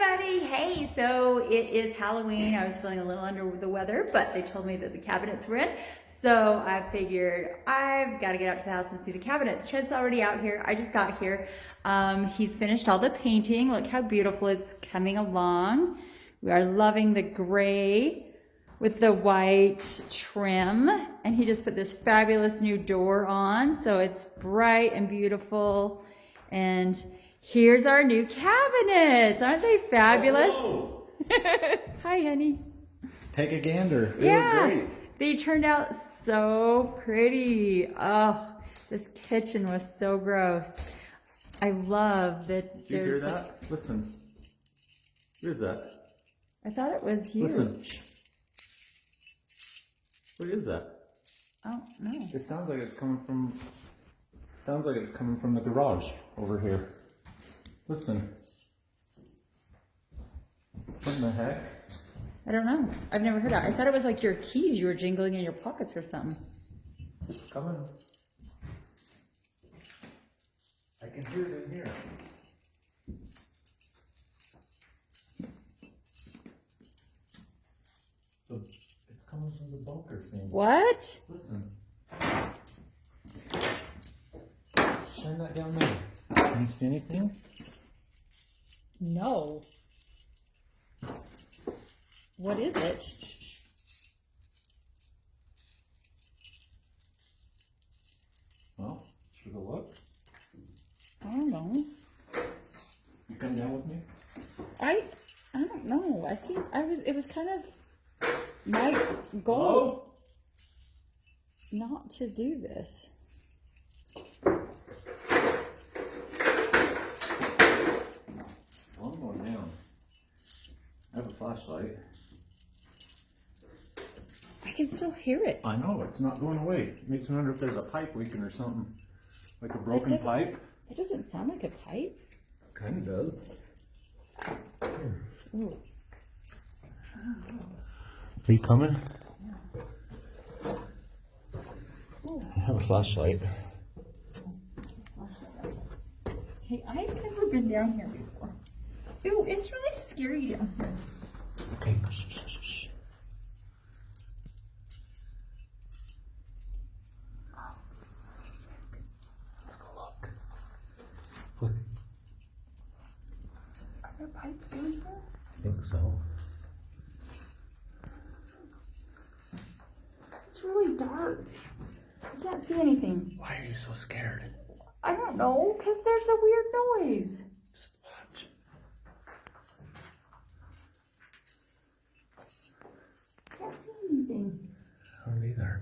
everybody. Hey, so it is Halloween. I was feeling a little under the weather, but they told me that the cabinets were in. So I figured I've got to get out to the house and see the cabinets. Trent's already out here. I just got here. He's finished all the painting. Look how beautiful it's coming along. We are loving the gray with the white trim. And he just put this fabulous new door on. So it's bright and beautiful. And here's our new cabinets. Aren't they fabulous? Oh, Hi, honey. take a gander. They Yeah, look great. they turned out so pretty. Oh, this kitchen was so gross. I love that. Do you hear that? Listen. What is that? I thought it was huge. Listen. What is that? Oh no. It sounds like it's coming from. Sounds like it's coming from the garage over here. Listen. What in the heck? I don't know. I've never heard that. I thought it was like your keys you were jingling in your pockets or something. It's coming. I can hear it in here. So it's coming from the bunker thing. What? Listen. Shine that down there. Can you see anything? No. What is it? Well, should I look? I don't know. You come down with me? I don't know. I think it was kind of my goal not to do this. Well, I'm going down. I have a flashlight. I can still hear it. I know, it's not going away. Makes me wonder if there's a pipe leaking or something. Like a broken doesn't- pipe. It doesn't sound like a pipe. Kind of does. Ooh. Are you coming? I have a flashlight. Hey, I've never been down here before. Ew, it's really scary down here. Okay. Shh, shh, shh, shh. Let's go look. Look. Are there pipes down here? I think so. It's really dark. I can't see anything. Why are you so scared? I don't know, because there's a weird noise. Just watch. I can't see anything. I don't either.